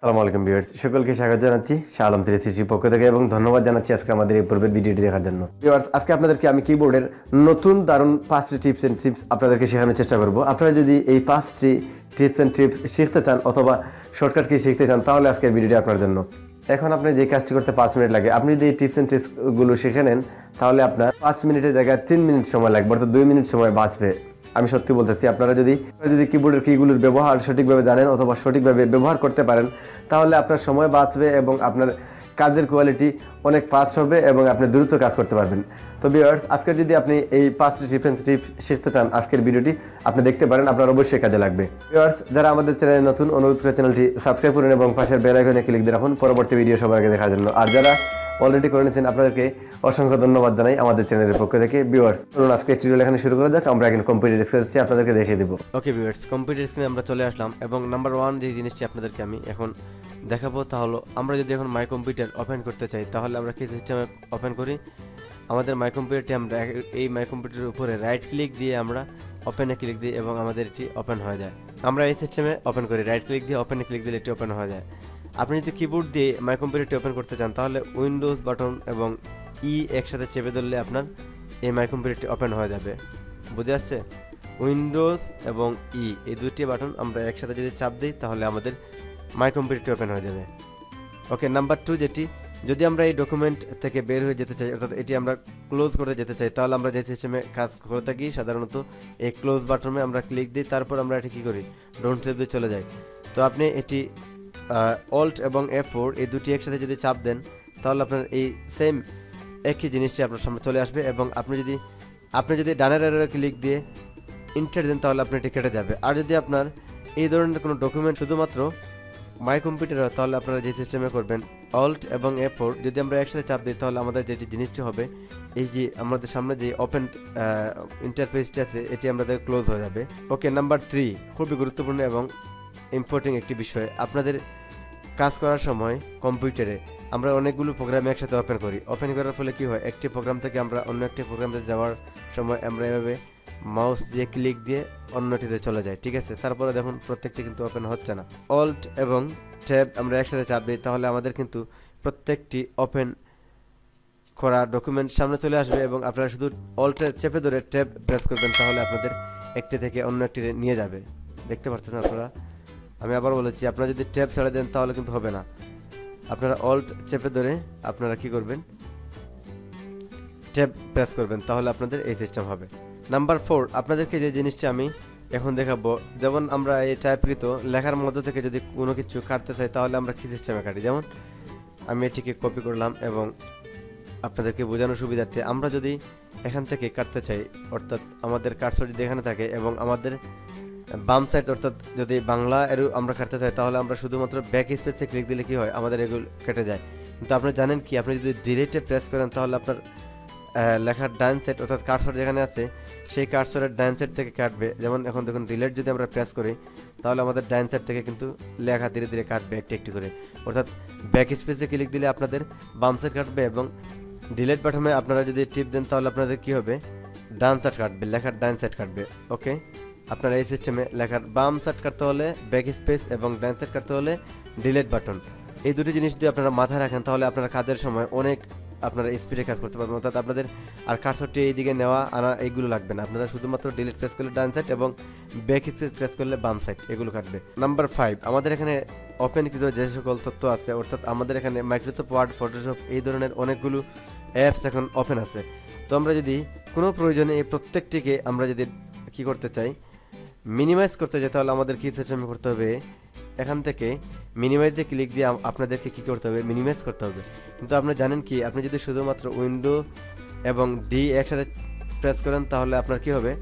আসসালামু আলাইকুম ভিউয়ার্স, সকলকে স্বাগত জানাচ্ছি শালম 360 পক্ষ থেকে এবং ধন্যবাদ জানাচ্ছি আজকে আমাদের এই পূর্বের ভিডিওটি দেখার জন্য। ভিউয়ার্স, আজকে আপনাদেরকে আমি কিবোর্ডের নতুন দারুণ 5টি টিপস এন্ড টিপস আপনাদেরকে শেখানোর চেষ্টা করব। আপনারা যদি এই 5টি টিপস এন্ড টিপস শিখতে চান অথবা শর্টকাট কি শিখতে চান তাহলে আজকের ভিডিওটি আপনার জন্য। এখন আপনি যে কাজটি করতে 5 মিনিট লাগে, আপনি যদি এই টিপস এন্ড টিপসগুলো শিখে নেন তাহলে আপনার 5 মিনিটের জায়গায় 3 মিনিট সময় লাগবে, অর্থাৎ 2 মিনিট সময় বাঁচবে। আমি সত্যি বলতেছি, আপনারা যদি কিবোর্ডের কিগুলোর ব্যবহার সঠিকভাবে জানেন অথবা সঠিকভাবে ব্যবহার করতে পারেন তাহলে আপনার সময় বাঁচবে এবং আপনার কাজের কোয়ালিটি অনেক ফাস্ট হবে এবং আপনি দ্রুত কাজ করতে পারবেন। তো ভিউয়ার্স, আজকে যদি আপনি এই 5টি টিপস শিখতে চান আজকের ভিডিওটি আপনি দেখতে পারেন, আপনার অবশ্যই কাজে লাগবে। ভিউয়ার্স, যারা আমাদের চ্যানেলে নতুন, অনুরোধ করে চ্যানেলটি সাবস্ক্রাইব করুন এবং পাশের বেল আইকনে ক্লিক দিয়ে রাখুন পরবর্তী ভিডিও সবার আগে দেখার জন্য। আর যারা অলরেডি করে নিয়েছেন আপনাদেরকে অসংখ্য ধন্যবাদ জানাই আমাদের চ্যানেলের পক্ষ থেকে। ভিউয়ার্স, চলুন আজকে টিউটোরিয়াল এখানে শুরু করা যাক। আমরা এখন কম্পিউটার স্ক্রিনে যাচ্ছি, আপনাদেরকে দেখিয়ে দেব। ওকে ভিউয়ার্স, কম্পিউটার স্ক্রিনে আমরা চলে আসলাম এবং নাম্বার 1 যে জিনিসটি আপনাদেরকে আমি এখন দেখাবো তা হলো, আমরা যদি এখন মাই কম্পিউটার ওপেন করতে চাই তাহলে আমরা কি সিস্টেমে ওপেন করি। আমাদের মাই কম্পিউটারটি আমরা এই মাই কম্পিউটারের উপরে রাইট ক্লিক দিয়ে আমরা ওপেনে ক্লিক দিই এবং আমাদের এটি ওপেন হয়ে যায়। আমরা এই সিস্টেমে ওপেন করি, রাইট ক্লিক দিয়ে ওপেনে ক্লিক দিলে এটি ওপেন হয়ে যায়। আপনি যদি কিবোর্ড দিয়ে মাই কম্পিউটারটি ওপেন করতে চান তাহলে উইন্ডোজ বাটন এবং একসাথে চেপে ধরলে আপনার এই মাই কম্পিউটারটি ওপেন হয়ে যাবে। বুঝে আসছে? উইন্ডোজ এবং এই দুটি বাটন আমরা একসাথে যদি চাপ দিই তাহলে আমাদের মাই কম্পিউটারটি ওপেন হয়ে যাবে। ওকে, নাম্বার 2 যেটি, যদি আমরা এই ডকুমেন্ট থেকে বের হয়ে যেতে চাই অর্থাৎ এটি আমরা ক্লোজ করতে যেতে চাই তাহলে আমরা যে সিস্টেমে কাজ করে থাকি সাধারণত এই ক্লোজ বাটনে আমরা ক্লিক দিই, তারপর আমরা এটি কী করি, ডোন্ট সেভ দিয়ে চলে যাই। তো আপনি এটি অল্ট এবং F4 এই দুটি একসাথে যদি চাপ দেন তাহলে আপনার এই সেম একই জিনিসটি আপনার সামনে চলে আসবে এবং আপনি যদি ডানের অ্যারোতে ক্লিক দিয়ে ইন্টার দেন তাহলে আপনি এটি কেটে যাবে। আর যদি আপনার এই ধরনের কোনো ডকুমেন্ট শুধুমাত্র মাই কম্পিউটার হয় তাহলে আপনারা যে সিস্টেমে করবেন অল্ট এবং F4 যদি আমরা একসাথে চাপ দিই তাহলে আমাদের যে জিনিসটি হবে, এই যে আমাদের সামনে যে ওপেন ইন্টারফেসটি আছে এটি আমাদের ক্লোজ হয়ে যাবে। ওকে, নাম্বার 3 খুবই গুরুত্বপূর্ণ এবং ইম্পর্টেন্ট একটি বিষয়। আপনাদের কাজ করার সময় কম্পিউটারে আমরা অনেকগুলো প্রোগ্রাম একসাথে ওপেন করার ফলে কি হয়, একটি প্রোগ্রাম থেকে আমরা অন্য একটি প্রোগ্রামে যাওয়ার সময় আমরা এভাবে মাউস দিয়ে ক্লিক দিয়ে অন্যটিতে চলে যায়, ঠিক আছে। তারপরে দেখুন প্রত্যেকটি কিন্তু ওপেন হচ্ছে না। অল্ট এবং ট্যাব আমরা একসাথে চাপ দিই তাহলে আমাদের কিন্তু প্রত্যেকটি ওপেন করা ডকুমেন্ট সামনে চলে আসবে এবং আপনারা শুধু অল্টে চেপে ধরে ট্যাব প্রেস করবেন তাহলে আপনাদের একটি থেকে অন্য একটি নিয়ে যাবে। দেখতে পাচ্ছেন আপনারা? আমি আবার বলেছি, আপনারা যদি ট্যাব ছেড়ে দেন তাহলে কিন্তু হবে না। আপনারা অল্ট চেপে ধরে আপনারা কি করবেন, ট্যাব প্রেস করবেন তাহলে আপনাদের এই সিস্টেম হবে। নাম্বার 4, আপনাদেরকে যে জিনিসটি আমি এখন দেখাবো, যেমন আমরা এই টাইপকৃত লেখার মধ্যে থেকে যদি কোনো কিছু কাটতে চাই তাহলে আমরা কি সিস্টেমে কাটি। যেমন আমি এটিকে কপি করলাম এবং আপনাদেরকে বোঝানোর সুবিধার্থে আমরা যদি এখান থেকে কাটতে চাই অর্থাৎ আমাদের কার্সর যদি এখানে থাকে এবং আমাদের বাম সাইড অর্থাৎ যদি বাংলা এর আমরা কাটতে চাই তাহলে আমরা শুধুমাত্র ব্যাক স্পেসে ক্লিক দিলে কি হয়, আমাদের এগুলো কেটে যায়। কিন্তু আপনি জানেন কি, আপনি যদি ডিলিটে প্রেস করেন তাহলে আপনার লেখার ডান সাইড অর্থাৎ কার্সর যেখানে আছে সেই কার্সরের ডান সাইড থেকে কাটবে। যেমন এখন দেখুন ডিলিট যদি আমরা প্রেস করি তাহলে আমাদের ডান সাইড থেকে কিন্তু লেখা ধীরে ধীরে কাটবে একটি একটি করে, অর্থাৎ ব্যাক স্পেসে ক্লিক দিলে আপনাদের বাম সাইড কাটবে এবং ডিলিট বাটনে আপনারা যদি টিপ দেন তাহলে আপনাদের কি হবে, ডান সাইড কাটবে, লেখার ডান সাইড কাটবে। ওকে, আপনারা এই সিস্টেমে লেখার বাম সাইড কাটতে হলে ব্যাক স্পেস এবং ডান সাইড কাটতে হলে ডিলিট বাটন, এই দুটি জিনিস যদি আপনারা মাথায় রাখেন তাহলে আপনারা কাজের সময় অনেক আপনারা স্পিডে কাজ করতে পারবেন। অর্থাৎ আপনাদের আর কার্সরটি এইদিকে নেওয়া আনা এইগুলো লাগবে না, আপনারা শুধুমাত্র ডিলিট প্রেস করলে ডান সাইড এবং ব্যাক স্পেস প্রেস করলে বাম সাইড এগুলো কাটবে। নাম্বার 5, আমাদের এখানে ওপেনকৃত যে সকল তথ্য আছে অর্থাৎ আমাদের এখানে মাইক্রোসফট ওয়ার্ড, ফটোশপ এই ধরনের অনেকগুলো অ্যাপস এখন ওপেন আছে। তো আমরা যদি কোনো প্রয়োজনে এই প্রত্যেকটিকে আমরা যদি কি করতে চাই, মিনিমাইজ করতে চাই তাহলে আমাদের কি সিস্টেমে করতে হবে, এখান থেকে মিনিমাইজে ক্লিক দিয়ে আপনাদেরকে কী করতে হবে, মিনিমাইজ করতে হবে। কিন্তু আপনি জানেন কি, আপনি যদি শুধুমাত্র উইন্ডো এবং ডি একসাথে প্রেস করেন তাহলে আপনার কি হবে,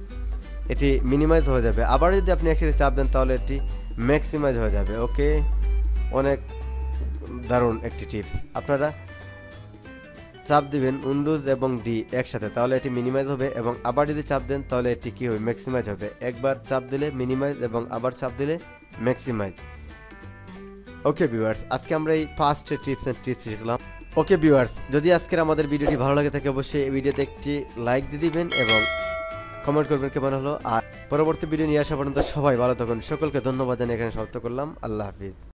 এটি মিনিমাইজ হয়ে যাবে। আবার যদি আপনি একসাথে চাপ দেন তাহলে এটি ম্যাক্সিমাইজ হয়ে যাবে। ওকে, অনেক দারুণ একটি টিপস। আপনারা চাপ দিবেন উইন্ডোজ এবং ডি একসাথে তাহলে এটি মিনিমাইজ হবে এবং আবার যদি চাপ দেন তাহলে এটি কি হবে, ম্যাক্সিমাইজ হবে। একবার চাপ দিলে মিনিমাইজ এবং আবার চাপ দিলে ম্যাক্সিমাইজ। ওকে ভিউয়ার্স, আজকে আমরা এই 5টি টিপস শিখলাম। ওকে ভিউয়ার্স, যদি আজকের আমাদের ভিডিওটি ভালো লাগে থাকে অবশ্যই এই ভিডিওতে একটি লাইক দিয়ে দিবেন এবং কমেন্ট করবেন কেমন হলো। আর পরবর্তী ভিডিও নিয়ে আসা পর্যন্ত সবাই ভালো থাকুন। সকলকে ধন্যবাদ জানিয়ে এখানে সমাপ্ত করলাম। আল্লাহ হাফিজ।